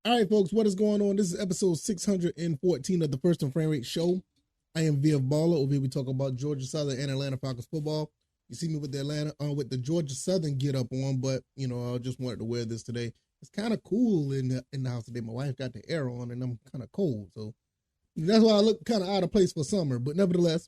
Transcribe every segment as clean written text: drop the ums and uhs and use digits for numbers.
All right, folks, what is going on? This is episode 614 of the First and Frame Rate Show. I am VF Baller. Over here, we talk about Georgia Southern and Atlanta Falcons football. You see me with the Georgia Southern get up on, but I just wanted to wear this today. It's kind of cool in the house today. My wife got the air on, and I'm kind of cold, so that's why I look kind of out of place for summer. But nevertheless,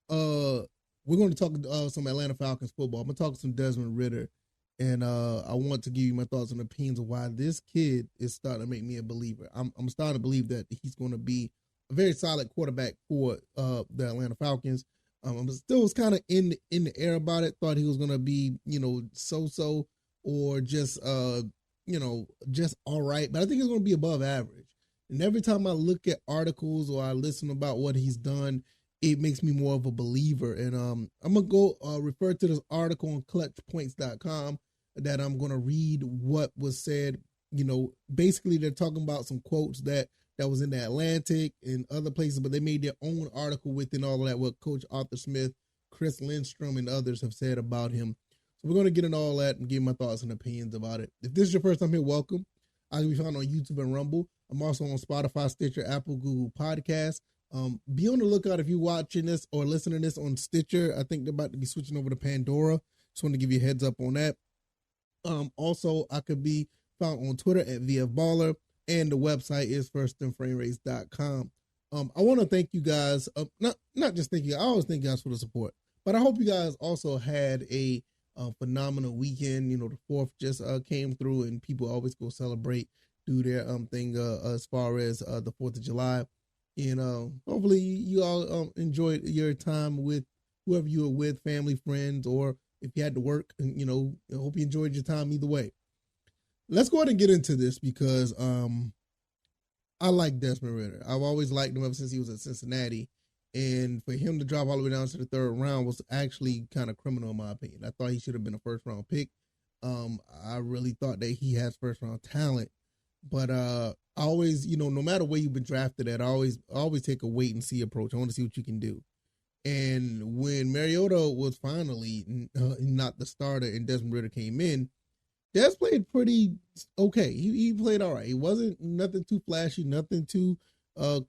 we're going to talk some Atlanta Falcons football. I'm going to talk some Desmond Ridder. And I want to give you my thoughts and opinions of why this kid is starting to make me a believer. I'm starting to believe that he's going to be a very solid quarterback for the Atlanta Falcons. I still was kind of in the air about it. Thought he was going to be, so-so or just, just all right. But I think he's going to be above average. And every time I look at articles or I listen about what he's done, it makes me more of a believer. And I'm going to go refer to this article on clutchpoints.com that I'm going to read what was said. Basically they're talking about some quotes that was in the Atlantic and other places, but they made their own article within all of that, what Coach Arthur Smith, Chris Lindstrom, and others have said about him. So we're going to get into all that and give my thoughts and opinions about it. If this is your first time here, welcome. I can be found on YouTube and Rumble. I'm also on Spotify, Stitcher, Apple, Google Podcasts. Be on the lookout if you're watching this or listening to this on Stitcher. I think they're about to be switching over to Pandora. Just want to give you a heads up on that. Also, I could be found on Twitter at VFBaller, and the website is firstandframerates.com. I want to thank you guys. Not just thank you. I always thank you guys for the support, but I hope you guys also had a phenomenal weekend. The 4th just came through, and people always go celebrate, do their thing as far as the 4th of July. And hopefully you all enjoyed your time with whoever you were with, family, friends, or if you had to work. And I hope you enjoyed your time either way. Let's go ahead and get into this because I like Desmond Ridder. I've always liked him ever since he was at Cincinnati. And for him to drop all the way down to the 3rd round was actually kind of criminal in my opinion. I thought he should have been a 1st round pick. I really thought that he has 1st round talent. But I always, no matter where you've been drafted at, I always take a wait and see approach. I want to see what you can do. And when Mariota was finally not the starter and Desmond Ridder came in, Des played pretty okay. He played all right. He wasn't nothing too flashy, nothing too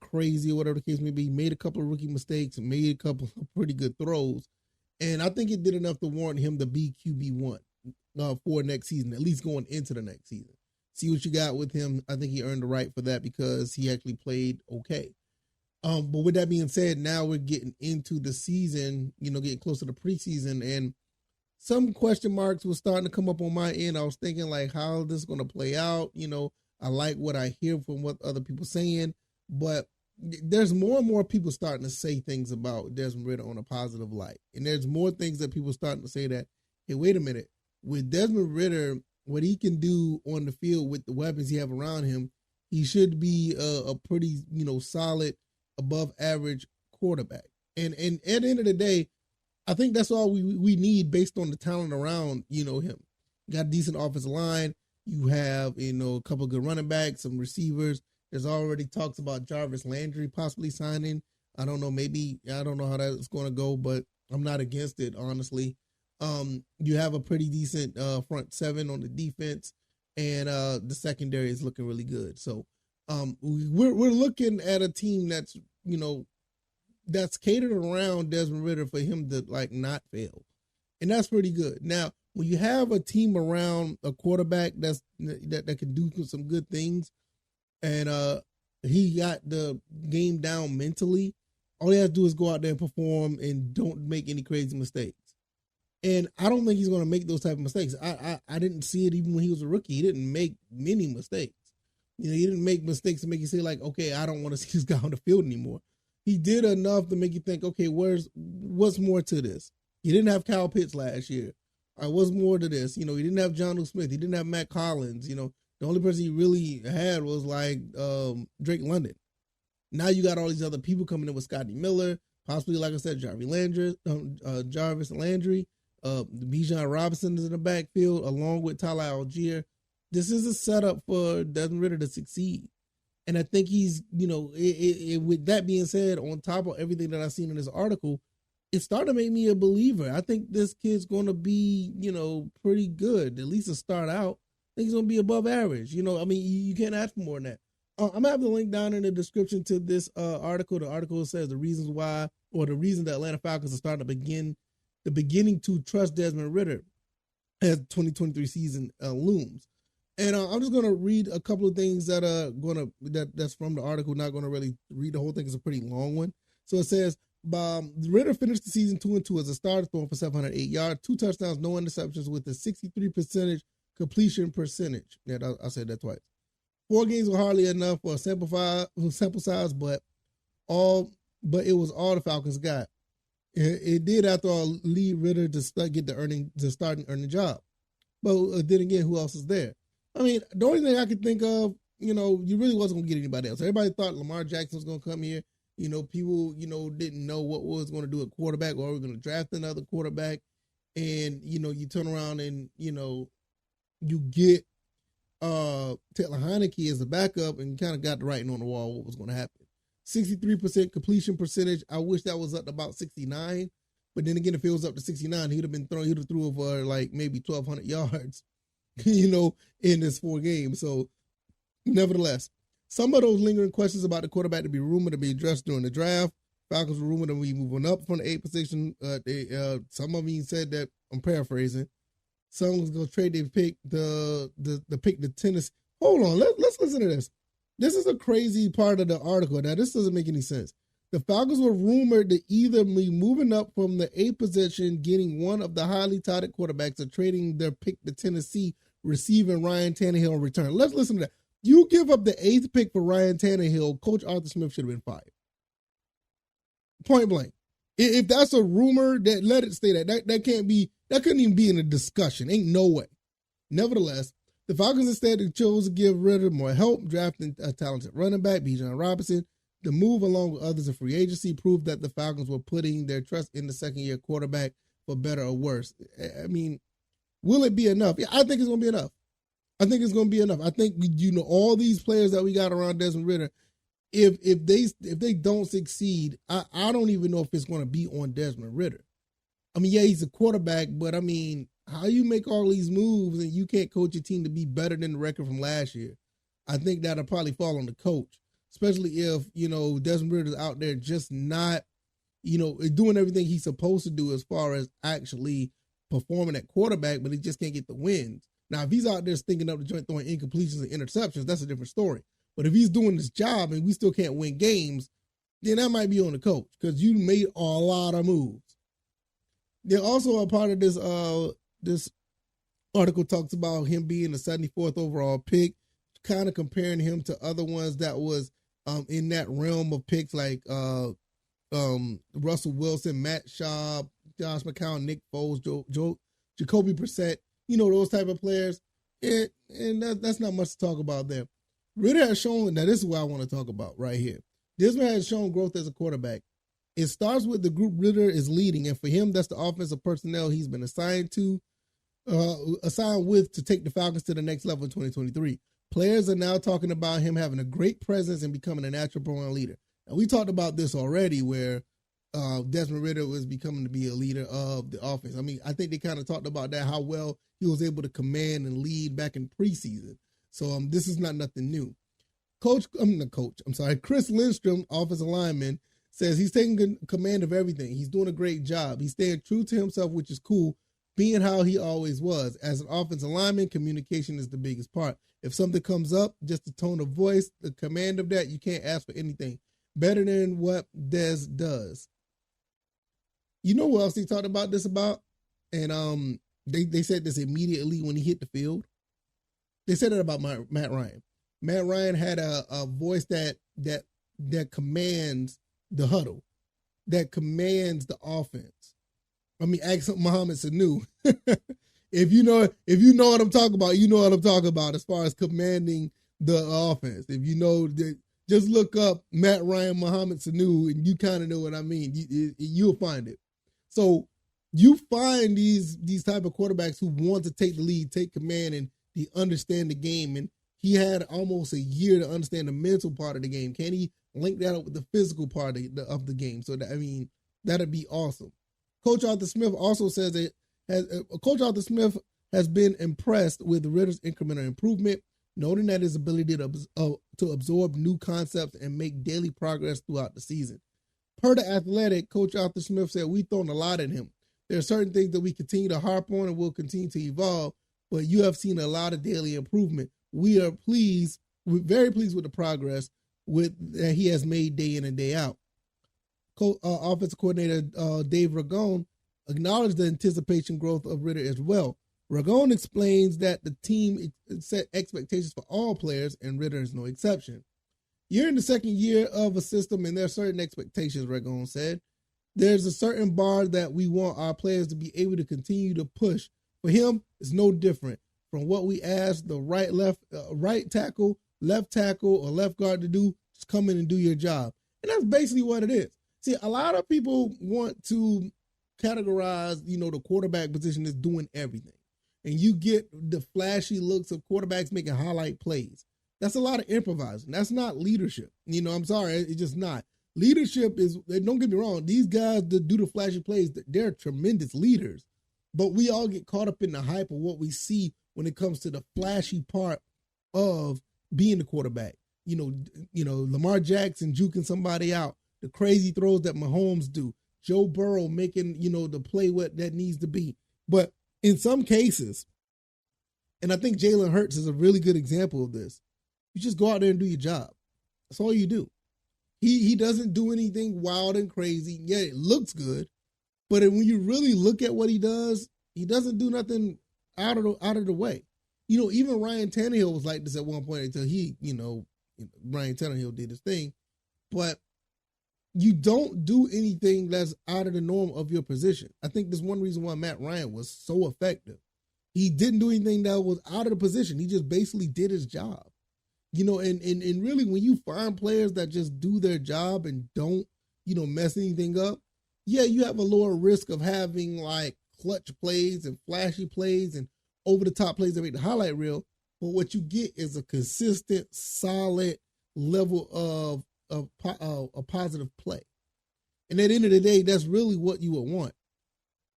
crazy or whatever the case may be. He made a couple of rookie mistakes, made a couple of pretty good throws. And I think it did enough to warrant him to be QB1 for next season, at least going into the next season. See what you got with him. I think he earned the right for that because he actually played okay. But with that being said, now we're getting into the season, getting closer to preseason, and some question marks were starting to come up on my end. I was thinking like, how is this going to play out? I like what I hear from what other people saying, but there's more and more people starting to say things about Desmond Ridder on a positive light. And there's more things that people starting to say that, hey, wait a minute, with Desmond Ridder, what he can do on the field with the weapons he have around him, he should be a pretty, solid, above average quarterback. And at the end of the day, I think that's all we need based on the talent around, him. You got a decent offensive line. You have, a couple of good running backs, some receivers. There's already talks about Jarvis Landry possibly signing. I don't know. Maybe, I don't know how that's going to go, but I'm not against it, honestly. You have a pretty decent front 7 on the defense, and the secondary is looking really good. So we're looking at a team that's that's catered around Desmond Ridder for him to not fail, and that's pretty good. Now, when you have a team around a quarterback that can do some good things, and he got the game down mentally, all he has to do is go out there and perform and don't make any crazy mistakes. And I don't think he's going to make those type of mistakes. I didn't see it even when he was a rookie. He didn't make many mistakes. He didn't make mistakes to make you say okay, I don't want to see this guy on the field anymore. He did enough to make you think, okay, what's more to this? He didn't have Kyle Pitts last year. What's more to this? He didn't have Jonnu Smith. He didn't have Matt Collins. The only person he really had was Drake London. Now you got all these other people coming in with Scotty Miller, possibly, like I said, Jarvis Landry. Bijan Robinson is in the backfield along with Tyler Algier. This is a setup for Desmond Ridder to succeed. And I think he's, with that being said, on top of everything that I've seen in this article, it started to make me a believer. I think this kid's going to be, pretty good, at least to start out. think he's going to be above average. You know, I mean, you can't ask for more than that. I'm going to have the link down in the description to this article. The article says the reasons why, or the reason the Atlanta Falcons are starting to beginning to trust Desmond Ridder as the 2023 season looms. And I'm just going to read a couple of things that are that's from the article. Not going to really read the whole thing. It's a pretty long one. So it says, Ridder finished the season 2-2 as a starter, throwing for 708 yards, 2 touchdowns, no interceptions, with a 63% completion percentage. Yeah, I said that twice. 4 games were hardly enough for a sample size, but it was all the Falcons got. It did, after all, lead Ridder to start and earn the job. But then again, who else is there? I mean, the only thing I could think of, you really wasn't going to get anybody else. Everybody thought Lamar Jackson was going to come here. People, didn't know what was going to do at quarterback, or we're going to draft another quarterback. And, you turn around and, you get Taylor Heineke as a backup, and kind of got the writing on the wall what was going to happen. 63% completion percentage. I wish that was up to about 69. But then again, if it was up to 69, he'd have threw over like maybe 1,200 yards, in this 4 games. So nevertheless, some of those lingering questions about the quarterback to be rumored to be addressed during the draft. Falcons were rumored to be moving up from the 8th position. Some of them said that, I'm paraphrasing, someone's going to trade their pick, the pick to Tennessee. Hold on, let's listen to this. This is a crazy part of the article. Now, this doesn't make any sense. The Falcons were rumored to either be moving up from the 8th position, getting one of the highly touted quarterbacks, or trading their pick to Tennessee, receiving Ryan Tannehill in return. Let's listen to that. You give up the 8th pick for Ryan Tannehill, Coach Arthur Smith should have been fired. Point blank. If that's a rumor, let it stay that. That couldn't even be in a discussion. Ain't no way. Nevertheless, the Falcons instead chose to give Ridder more help, drafting a talented running back, Bijan Robinson. The move, along with others in free agency, proved that the Falcons were putting their trust in the second-year quarterback, for better or worse. I mean, will it be enough? Yeah, I think it's going to be enough. I think I think, all these players that we got around Desmond Ridder, if they don't succeed, I don't even know if it's going to be on Desmond Ridder. I mean, yeah, he's a quarterback, but I mean, how you make all these moves and you can't coach your team to be better than the record from last year? I think that'll probably fall on the coach, especially if, Desmond Ridder's out there just not, doing everything he's supposed to do as far as actually performing at quarterback, but he just can't get the wins. Now, if he's out there stinking up the joint, throwing incompletions and interceptions, that's a different story. But if he's doing this job and we still can't win games, then that might be on the coach, because you made a lot of moves. They're also a part of this article talks about him being the 74th overall pick, kind of comparing him to other ones that was in that realm of picks, like Russell Wilson, Matt Schaub, Josh McCown, Nick Foles, Jacoby Brissett, those type of players. And that's not much to talk about there. Ridder has shown, now this is what I want to talk about right here. Desmond has shown growth as a quarterback. It starts with the group Ridder is leading, and for him, that's the offensive personnel he's been assigned with to take the Falcons to the next level in 2023. Players are now talking about him having a great presence and becoming a natural born leader. Now, we talked about this already, where Desmond Ridder was becoming to be a leader of the offense. I mean, I think they kind of talked about that, how well he was able to command and lead back in preseason. So this is not nothing new. Chris Lindstrom, offensive lineman, says he's taking command of everything. He's doing a great job. He's staying true to himself, which is cool, being how he always was. As an offensive lineman, communication is the biggest part. If something comes up, just the tone of voice, the command of that, you can't ask for anything better than what Des does. You know what else they talked about this about? And they said this immediately when he hit the field. They said it about Matt Ryan. Matt Ryan had a voice that commands the huddle, that commands the offense. I mean, ask Mohamed Sanu. If you know what I'm talking about, you know what I'm talking about as far as commanding the offense. If you know, just look up Matt Ryan, Mohamed Sanu, and you kind of know what I mean. You'll find it. So you find these type of quarterbacks who want to take the lead, take command, and he understand the game. And he had almost a year to understand the mental part of the game. Can he link that up with the physical part of the game? So that'd be awesome. Coach Arthur Smith also says that Coach Arthur Smith has been impressed with Ritter's incremental improvement, noting that his ability to absorb new concepts and make daily progress throughout the season. Per The Athletic, Coach Arthur Smith said, "We've thrown a lot at him. There are certain things that we continue to harp on and will continue to evolve, but you have seen a lot of daily improvement. We're very pleased with the progress that he has made day in and day out." Offensive coordinator Dave Ragone acknowledged the anticipation growth of Ritter as well. Ragone explains that the team set expectations for all players, and Ritter is no exception. "You're in the second year of a system, and there are certain expectations," Ragone said. "There's a certain bar that we want our players to be able to continue to push. For him, it's no different from what we ask the right tackle, left tackle, or left guard to do. Just come in and do your job." And that's basically what it is. See, a lot of people want to categorize, the quarterback position as doing everything. And you get the flashy looks of quarterbacks making highlight plays. That's a lot of improvising. That's not leadership. I'm sorry, it's just not. Leadership is, don't get me wrong, these guys that do the flashy plays, they're tremendous leaders. But we all get caught up in the hype of what we see when it comes to the flashy part of being the quarterback. Lamar Jackson juking somebody out, the crazy throws that Mahomes do, Joe Burrow making, the play what that needs to be. But in some cases, and I think Jalen Hurts is a really good example of this, you just go out there and do your job. That's all you do. He doesn't do anything wild and crazy. Yeah, it looks good, but when you really look at what he doesn't do nothing out of the way. Even Ryan Tannehill was like this at one point until Ryan Tannehill did his thing. But you don't do anything that's out of the norm of your position. I think there's one reason why Matt Ryan was so effective. He didn't do anything that was out of the position. He just basically did his job. And really when you find players that just do their job and don't, mess anything up, yeah, you have a lower risk of having like clutch plays and flashy plays and over the top plays that make the highlight reel. But what you get is a consistent, solid level of a positive play. And at the end of the day, that's really what you would want.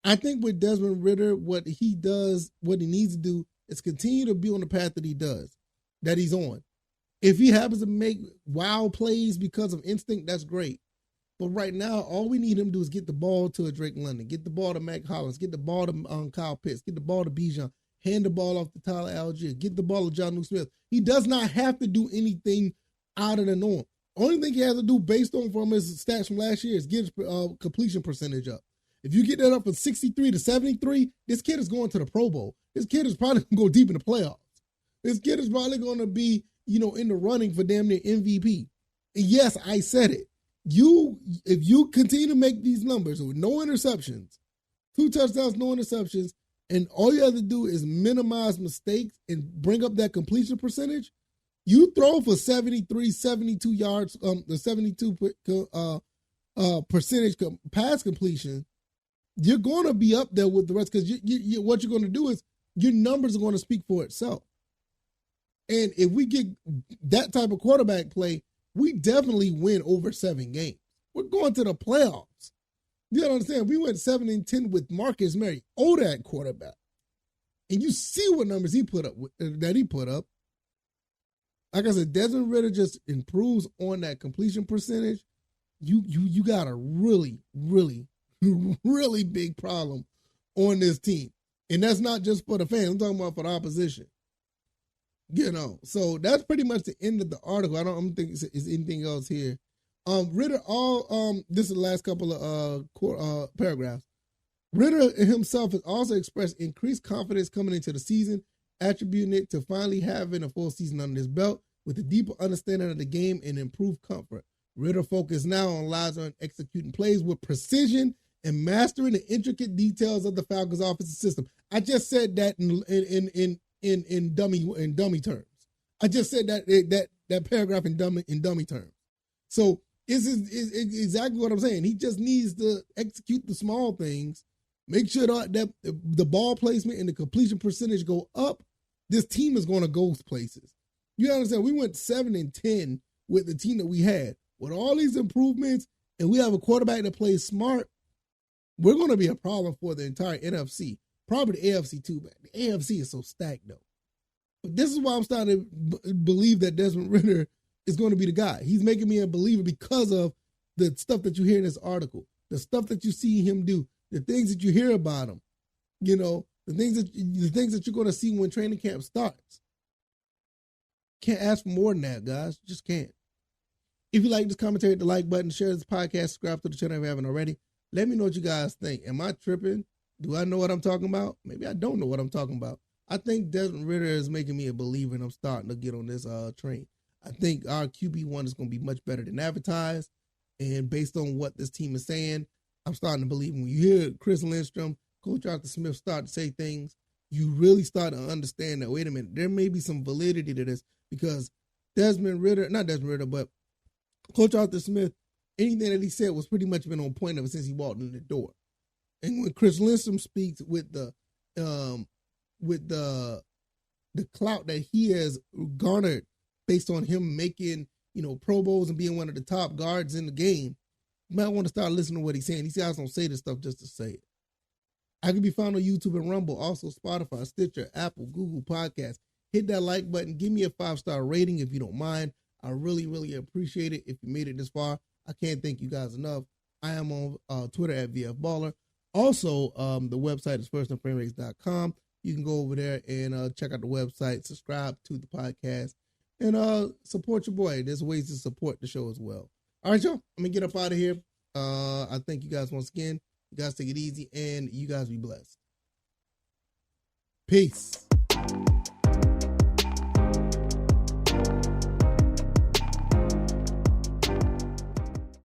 I think with Desmond Ridder, what he needs to do is continue to be on the path that he's on. If he happens to make wild plays because of instinct, that's great. But right now, all we need him to do is get the ball to a Drake London, get the ball to Mac Hollins, get the ball to Kyle Pitts, get the ball to Bijan, hand the ball off to Tyler Algier, get the ball to John Smith. He does not have to do anything out of the norm. Only thing he has to do based on from his stats from last year is get his completion percentage up. If you get that up from 63 to 73, this kid is going to the Pro Bowl. This kid is probably going to go deep in the playoffs. This kid is probably going to be, in the running for damn near MVP. And yes, I said it. If you continue to make these numbers with no interceptions, 2 touchdowns, no interceptions, and all you have to do is minimize mistakes and bring up that completion percentage, you throw for 73, 72 yards, the 72 percentage pass completion, you're going to be up there with the rest because what you're going to do is your numbers are going to speak for itself. And if we get that type of quarterback play, we definitely win over 7 games. We're going to the playoffs. You don't understand? We went 7-10 with Marcus Mariota at quarterback. And you see what numbers he put up. Like I said, Desmond Ridder just improves on that completion percentage. You got a really, really, really big problem on this team. And that's not just for the fans. I'm talking about for the opposition. So that's pretty much the end of the article. I don't think it's anything else here. Ridder, this is the last couple of paragraphs. Ridder himself has also expressed increased confidence coming into the season, attributing it to finally having a full season under his belt with a deeper understanding of the game and improved comfort. Ridder focus now lies on executing plays with precision and mastering the intricate details of the Falcons' offensive system. I just said that in dummy terms. I just said that paragraph in dummy terms. So this is exactly what I'm saying. He just needs to execute the small things, make sure that the ball placement and the completion percentage go up. This team is going to go places. You understand? We went 7-10 with the team that we had. With all these improvements, and we have a quarterback that plays smart, we're going to be a problem for the entire NFC. Probably the AFC too, but the AFC is so stacked though. But this is why I'm starting to believe that Desmond Ridder is going to be the guy. He's making me a believer because of the stuff that you hear in this article, the stuff that you see him do, the things that you hear about him, you know, the things that you're going to see when training camp starts. Can't ask for more than that, guys. Just can't. If you like this commentary, hit the like button, share this podcast, subscribe to the channel if you haven't already. Let me know what you guys think. Am I tripping? Do I know what I'm talking about? Maybe I don't know what I'm talking about. I think Desmond Ridder is making me a believer, and I'm starting to get on this train. I think our QB1 is going to be much better than advertised. And based on what this team is saying, I'm starting to believe when you hear Chris Lindstrom, Coach Arthur Smith start to say things, you really start to understand that, wait a minute, there may be some validity to this because Desmond Ridder, not Desmond Ridder, but Coach Arthur Smith, anything that he said was pretty much been on point ever since he walked in the door. And when Chris Lindstrom speaks with the clout that he has garnered based on him making, you know, Pro Bowls and being one of the top guards in the game, you might want to start listening to what he's saying. These guys don't say this stuff just to say it. I can be found on YouTube and Rumble, also Spotify, Stitcher, Apple, Google Podcasts. Hit that like button. Give me a 5-star rating if you don't mind. I really, really appreciate it if you made it this far. I can't thank you guys enough. I am on Twitter at VFBaller. Also, the website is firstandframerates.com. You can go over there and check out the website, subscribe to the podcast, and support your boy. There's ways to support the show as well. All right, y'all. I'm going to get up out of here. I thank you guys once again. You guys take it easy, and you guys be blessed. Peace.